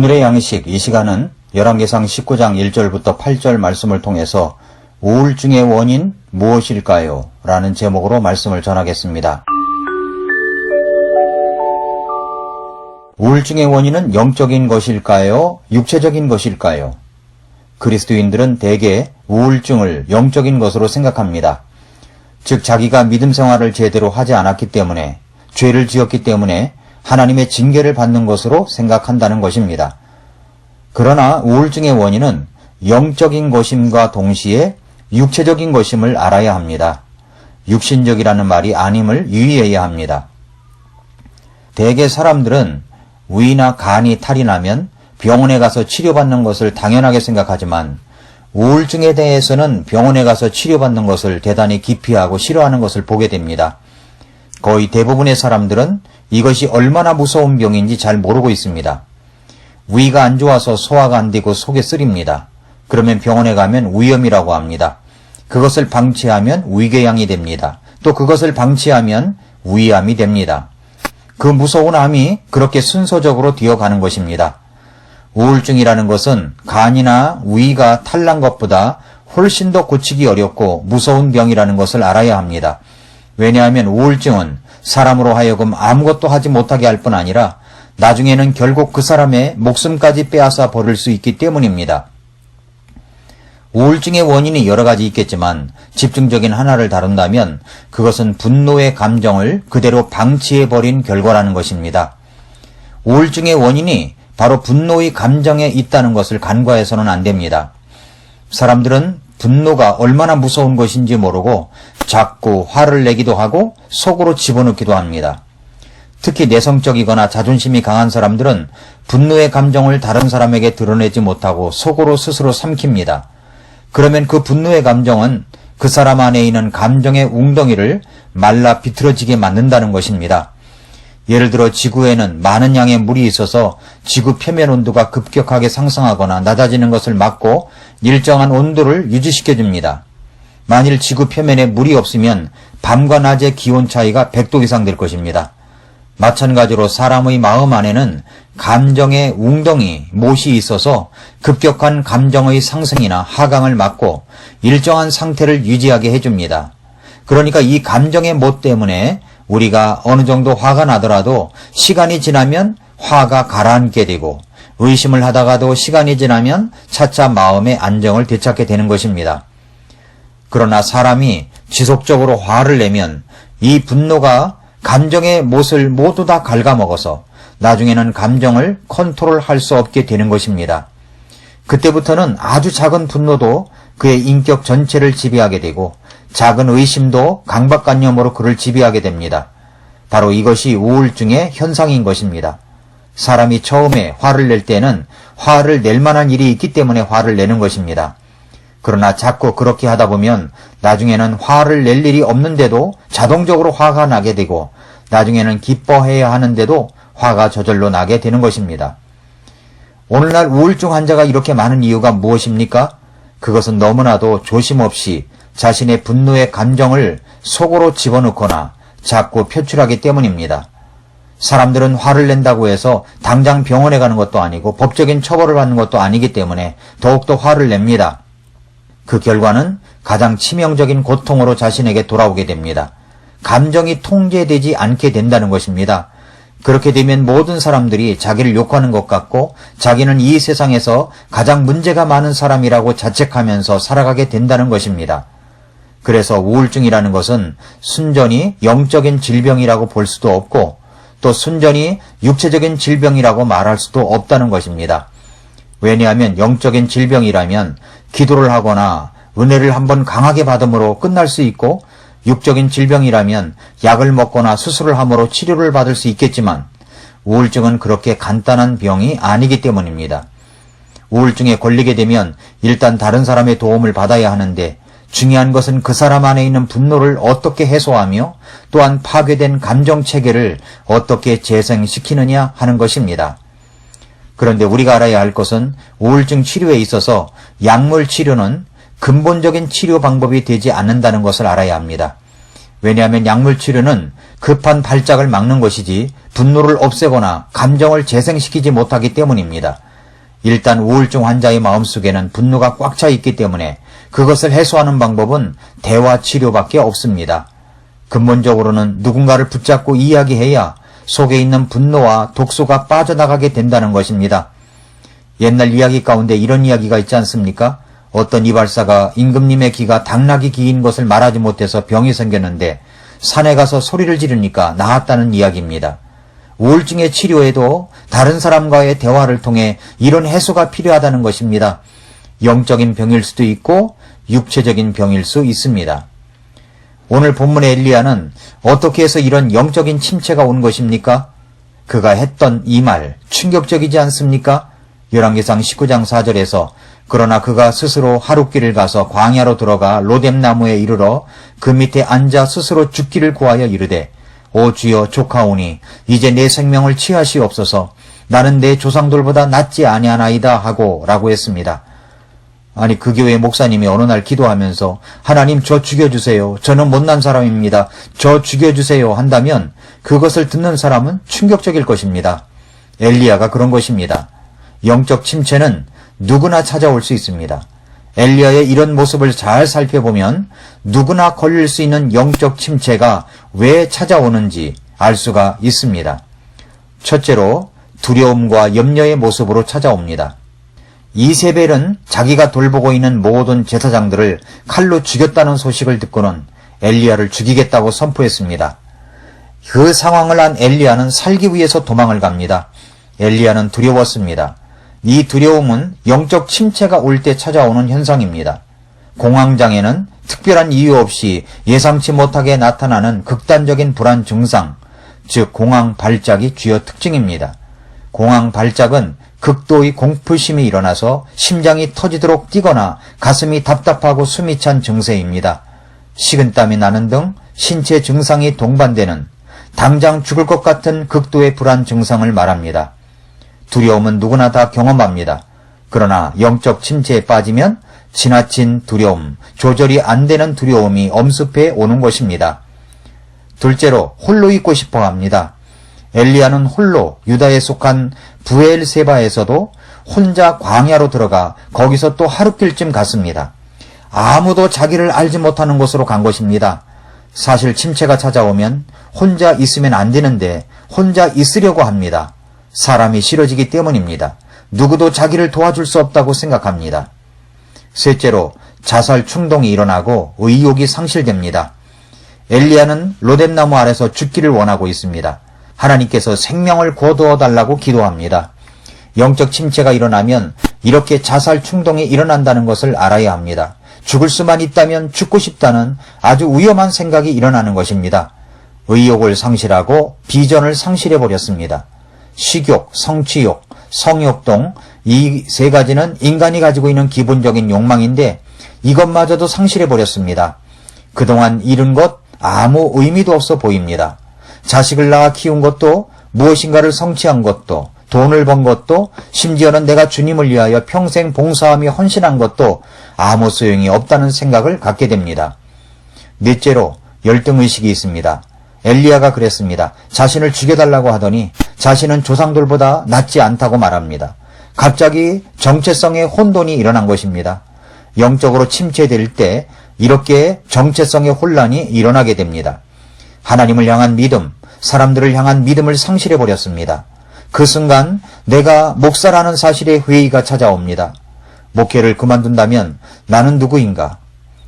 오늘의 양식 이 시간은 열왕기상 19장 1절부터 8절 말씀을 통해서 우울증의 원인 무엇일까요? 라는 제목으로 말씀을 전하겠습니다. 우울증의 원인은 영적인 것일까요? 육체적인 것일까요? 그리스도인들은 대개 우울증을 영적인 것으로 생각합니다. 즉 자기가 믿음 생활을 제대로 하지 않았기 때문에, 죄를 지었기 때문에 하나님의 징계를 받는 것으로 생각한다는 것입니다. 그러나 우울증의 원인은 영적인 것임과 동시에 육체적인 것임을 알아야 합니다. 육신적이라는 말이 아님을 유의해야 합니다. 대개 사람들은 위나 간이 탈이 나면 병원에 가서 치료받는 것을 당연하게 생각하지만 우울증에 대해서는 병원에 가서 치료받는 것을 대단히 기피하고 싫어하는 것을 보게 됩니다. 거의 대부분의 사람들은 이것이 얼마나 무서운 병인지 잘 모르고 있습니다. 위가 안 좋아서 소화가 안 되고 속이 쓰립니다. 그러면 병원에 가면 위염이라고 합니다. 그것을 방치하면 위궤양이 됩니다. 또 그것을 방치하면 위암이 됩니다. 그 무서운 암이 그렇게 순서적으로 되어가는 것입니다. 우울증이라는 것은 간이나 위가 탈난 것보다 훨씬 더 고치기 어렵고 무서운 병이라는 것을 알아야 합니다. 왜냐하면 우울증은 사람으로 하여금 아무것도 하지 못하게 할 뿐 아니라 나중에는 결국 그 사람의 목숨까지 빼앗아 버릴 수 있기 때문입니다. 우울증의 원인이 여러 가지 있겠지만 집중적인 하나를 다룬다면 그것은 분노의 감정을 그대로 방치해버린 결과라는 것입니다. 우울증의 원인이 바로 분노의 감정에 있다는 것을 간과해서는 안 됩니다. 사람들은 분노가 얼마나 무서운 것인지 모르고 자꾸 화를 내기도 하고 속으로 집어넣기도 합니다. 특히 내성적이거나 자존심이 강한 사람들은 분노의 감정을 다른 사람에게 드러내지 못하고 속으로 스스로 삼킵니다. 그러면 그 분노의 감정은 그 사람 안에 있는 감정의 웅덩이를 말라 비틀어지게 만든다는 것입니다. 예를 들어 지구에는 많은 양의 물이 있어서 지구 표면 온도가 급격하게 상승하거나 낮아지는 것을 막고 일정한 온도를 유지시켜줍니다. 만일 지구 표면에 물이 없으면 밤과 낮의 기온 차이가 100도 이상 될 것입니다. 마찬가지로 사람의 마음 안에는 감정의 웅덩이, 못이 있어서 급격한 감정의 상승이나 하강을 막고 일정한 상태를 유지하게 해줍니다. 그러니까 이 감정의 못 때문에 우리가 어느 정도 화가 나더라도 시간이 지나면 화가 가라앉게 되고 의심을 하다가도 시간이 지나면 차차 마음의 안정을 되찾게 되는 것입니다. 그러나 사람이 지속적으로 화를 내면 이 분노가 감정의 못을 모두 다 갉아먹어서 나중에는 감정을 컨트롤할 수 없게 되는 것입니다. 그때부터는 아주 작은 분노도 그의 인격 전체를 지배하게 되고 작은 의심도 강박관념으로 그를 지배하게 됩니다. 바로 이것이 우울증의 현상인 것입니다. 사람이 처음에 화를 낼 때는 화를 낼 만한 일이 있기 때문에 화를 내는 것입니다. 그러나 자꾸 그렇게 하다 보면 나중에는 화를 낼 일이 없는데도 자동적으로 화가 나게 되고 나중에는 기뻐해야 하는데도 화가 저절로 나게 되는 것입니다. 오늘날 우울증 환자가 이렇게 많은 이유가 무엇입니까? 그것은 너무나도 조심 없이 자신의 분노의 감정을 속으로 집어넣거나 자꾸 표출하기 때문입니다. 사람들은 화를 낸다고 해서 당장 병원에 가는 것도 아니고 법적인 처벌을 받는 것도 아니기 때문에 더욱더 화를 냅니다. 그 결과는 가장 치명적인 고통으로 자신에게 돌아오게 됩니다. 감정이 통제되지 않게 된다는 것입니다. 그렇게 되면 모든 사람들이 자기를 욕하는 것 같고 자기는 이 세상에서 가장 문제가 많은 사람이라고 자책하면서 살아가게 된다는 것입니다. 그래서 우울증이라는 것은 순전히 영적인 질병이라고 볼 수도 없고 또 순전히 육체적인 질병이라고 말할 수도 없다는 것입니다. 왜냐하면 영적인 질병이라면 기도를 하거나 은혜를 한번 강하게 받음으로 끝날 수 있고 육적인 질병이라면 약을 먹거나 수술을 함으로 치료를 받을 수 있겠지만 우울증은 그렇게 간단한 병이 아니기 때문입니다. 우울증에 걸리게 되면 일단 다른 사람의 도움을 받아야 하는데 중요한 것은 그 사람 안에 있는 분노를 어떻게 해소하며 또한 파괴된 감정체계를 어떻게 재생시키느냐 하는 것입니다. 그런데 우리가 알아야 할 것은 우울증 치료에 있어서 약물 치료는 근본적인 치료 방법이 되지 않는다는 것을 알아야 합니다. 왜냐하면 약물 치료는 급한 발작을 막는 것이지 분노를 없애거나 감정을 재생시키지 못하기 때문입니다. 일단 우울증 환자의 마음속에는 분노가 꽉 차 있기 때문에 그것을 해소하는 방법은 대화 치료밖에 없습니다. 근본적으로는 누군가를 붙잡고 이야기해야 속에 있는 분노와 독소가 빠져나가게 된다는 것입니다. 옛날 이야기 가운데 이런 이야기가 있지 않습니까? 어떤 이발사가 임금님의 귀가 당나귀 귀인 것을 말하지 못해서 병이 생겼는데 산에 가서 소리를 지르니까 나았다는 이야기입니다. 우울증의 치료에도 다른 사람과의 대화를 통해 이런 해소가 필요하다는 것입니다. 영적인 병일 수도 있고 육체적인 병일 수 있습니다. 오늘 본문의 엘리야는 어떻게 해서 이런 영적인 침체가 온 것입니까? 그가 했던 이 말 충격적이지 않습니까? 열왕기상 19장 4절에서 그러나 그가 스스로 하룻길을 가서 광야로 들어가 로뎀나무에 이르러 그 밑에 앉아 스스로 죽기를 구하여 이르되 오 주여 족하오니 이제 내 생명을 취하시옵소서 나는 내 조상들보다 낫지 아니하나이다 하고 라고 했습니다. 아니 그 교회 목사님이 어느 날 기도하면서 하나님 저 죽여주세요. 저는 못난 사람입니다. 저 죽여주세요 한다면 그것을 듣는 사람은 충격적일 것입니다. 엘리야가 그런 것입니다. 영적 침체는 누구나 찾아올 수 있습니다. 엘리야의 이런 모습을 잘 살펴보면 누구나 걸릴 수 있는 영적 침체가 왜 찾아오는지 알 수가 있습니다. 첫째로 두려움과 염려의 모습으로 찾아옵니다. 이세벨은 자기가 돌보고 있는 모든 제사장들을 칼로 죽였다는 소식을 듣고는 엘리야를 죽이겠다고 선포했습니다. 그 상황을 안 엘리야는 살기 위해서 도망을 갑니다. 엘리야는 두려웠습니다. 이 두려움은 영적 침체가 올 때 찾아오는 현상입니다. 공황장애는 특별한 이유 없이 예상치 못하게 나타나는 극단적인 불안 증상, 즉 공황 발작이 주요 특징입니다. 공황 발작은 극도의 공포심이 일어나서 심장이 터지도록 뛰거나 가슴이 답답하고 숨이 찬 증세입니다. 식은땀이 나는 등 신체 증상이 동반되는 당장 죽을 것 같은 극도의 불안 증상을 말합니다. 두려움은 누구나 다 경험합니다. 그러나 영적 침체에 빠지면 지나친 두려움, 조절이 안 되는 두려움이 엄습해 오는 것입니다. 둘째로 홀로 있고 싶어 합니다. 엘리야는 홀로 유다에 속한 부엘세바에서도 혼자 광야로 들어가 거기서 또 하룻길쯤 갔습니다. 아무도 자기를 알지 못하는 곳으로 간 것입니다. 사실 침체가 찾아오면 혼자 있으면 안 되는데 혼자 있으려고 합니다. 사람이 싫어지기 때문입니다. 누구도 자기를 도와줄 수 없다고 생각합니다. 셋째로 자살 충동이 일어나고 의욕이 상실됩니다. 엘리야는 로뎀나무 아래서 죽기를 원하고 있습니다. 하나님께서 생명을 거두어 달라고 기도합니다. 영적 침체가 일어나면 이렇게 자살 충동이 일어난다는 것을 알아야 합니다. 죽을 수만 있다면 죽고 싶다는 아주 위험한 생각이 일어나는 것입니다. 의욕을 상실하고 비전을 상실해버렸습니다. 식욕, 성취욕, 성욕 등 이 세 가지는 인간이 가지고 있는 기본적인 욕망인데 이것마저도 상실해버렸습니다. 그동안 잃은 것 아무 의미도 없어 보입니다. 자식을 낳아 키운 것도 무엇인가를 성취한 것도 돈을 번 것도 심지어는 내가 주님을 위하여 평생 봉사하며 헌신한 것도 아무 소용이 없다는 생각을 갖게 됩니다. 넷째로 열등의식이 있습니다. 엘리야가 그랬습니다. 자신을 죽여달라고 하더니 자신은 조상들보다 낫지 않다고 말합니다. 갑자기 정체성의 혼돈이 일어난 것입니다. 영적으로 침체될 때 이렇게 정체성의 혼란이 일어나게 됩니다. 하나님을 향한 믿음, 사람들을 향한 믿음을 상실해버렸습니다. 그 순간 내가 목사라는 사실의 회의가 찾아옵니다. 목회를 그만둔다면 나는 누구인가?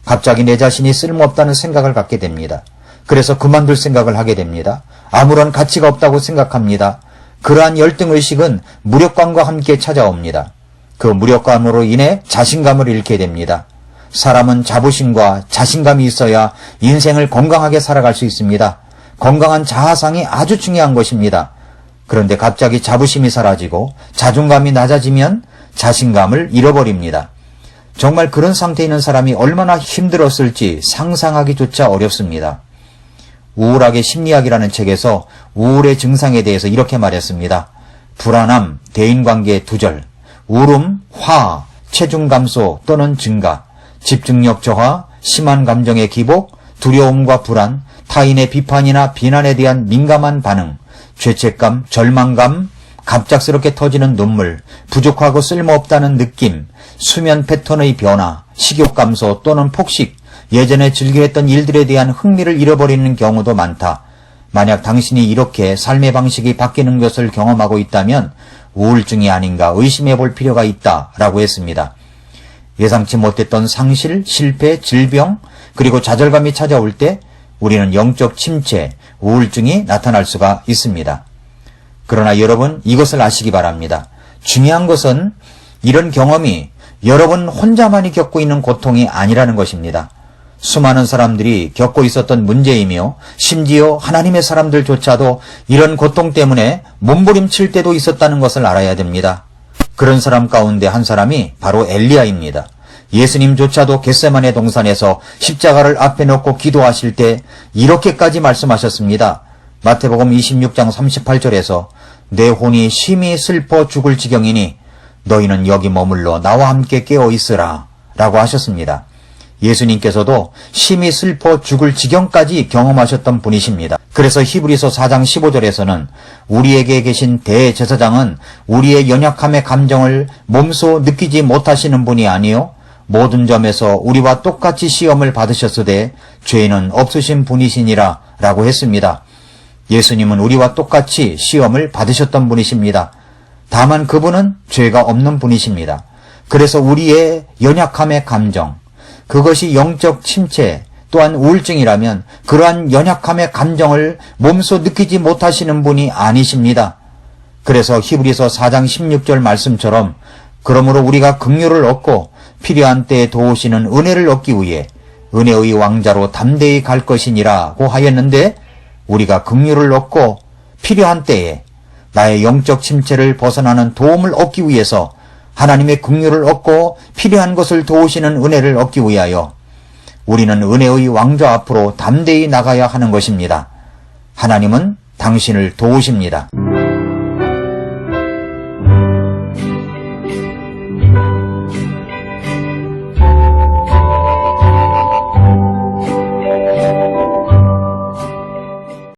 갑자기 내 자신이 쓸모없다는 생각을 갖게 됩니다. 그래서 그만둘 생각을 하게 됩니다. 아무런 가치가 없다고 생각합니다. 그러한 열등의식은 무력감과 함께 찾아옵니다. 그 무력감으로 인해 자신감을 잃게 됩니다. 사람은 자부심과 자신감이 있어야 인생을 건강하게 살아갈 수 있습니다. 건강한 자아상이 아주 중요한 것입니다. 그런데 갑자기 자부심이 사라지고 자존감이 낮아지면 자신감을 잃어버립니다. 정말 그런 상태에 있는 사람이 얼마나 힘들었을지 상상하기조차 어렵습니다. 우울학의 심리학이라는 책에서 우울의 증상에 대해서 이렇게 말했습니다. 불안함, 대인관계 두절, 울음, 화, 체중 감소 또는 증가, 집중력 저하, 심한 감정의 기복, 두려움과 불안, 타인의 비판이나 비난에 대한 민감한 반응, 죄책감, 절망감, 갑작스럽게 터지는 눈물, 부족하고 쓸모없다는 느낌, 수면 패턴의 변화, 식욕 감소 또는 폭식, 예전에 즐겨했던 일들에 대한 흥미를 잃어버리는 경우도 많다. 만약 당신이 이렇게 삶의 방식이 바뀌는 것을 경험하고 있다면 우울증이 아닌가 의심해 볼 필요가 있다라고 했습니다. 예상치 못했던 상실, 실패, 질병, 그리고 좌절감이 찾아올 때 우리는 영적 침체, 우울증이 나타날 수가 있습니다. 그러나 여러분, 이것을 아시기 바랍니다. 중요한 것은 이런 경험이 여러분 혼자만이 겪고 있는 고통이 아니라는 것입니다. 수많은 사람들이 겪고 있었던 문제이며 심지어 하나님의 사람들조차도 이런 고통 때문에 몸부림칠 때도 있었다는 것을 알아야 됩니다. 그런 사람 가운데 한 사람이 바로 엘리야입니다. 예수님조차도 겟세마네 동산에서 십자가를 앞에 놓고 기도하실 때 이렇게까지 말씀하셨습니다. 마태복음 26장 38절에서 내 혼이 심히 슬퍼 죽을 지경이니 너희는 여기 머물러 나와 함께 깨어 있으라 라고 하셨습니다. 예수님께서도 심히 슬퍼 죽을 지경까지 경험하셨던 분이십니다. 그래서 히브리서 4장 15절에서는 우리에게 계신 대제사장은 우리의 연약함의 감정을 몸소 느끼지 못하시는 분이 아니요 모든 점에서 우리와 똑같이 시험을 받으셨으되 죄는 없으신 분이시니라 라고 했습니다. 예수님은 우리와 똑같이 시험을 받으셨던 분이십니다. 다만 그분은 죄가 없는 분이십니다. 그래서 우리의 연약함의 감정, 그것이 영적 침체 또한 우울증이라면 그러한 연약함의 감정을 몸소 느끼지 못하시는 분이 아니십니다. 그래서 히브리서 4장 16절 말씀처럼 그러므로 우리가 긍휼을 얻고 필요한 때에 도우시는 은혜를 얻기 위해 은혜의 왕자로 담대히 갈 것이니라고 하였는데 우리가 긍휼을 얻고 필요한 때에 나의 영적 침체를 벗어나는 도움을 얻기 위해서 하나님의 긍휼을 얻고 필요한 것을 도우시는 은혜를 얻기 위하여 우리는 은혜의 왕좌 앞으로 담대히 나가야 하는 것입니다. 하나님은 당신을 도우십니다.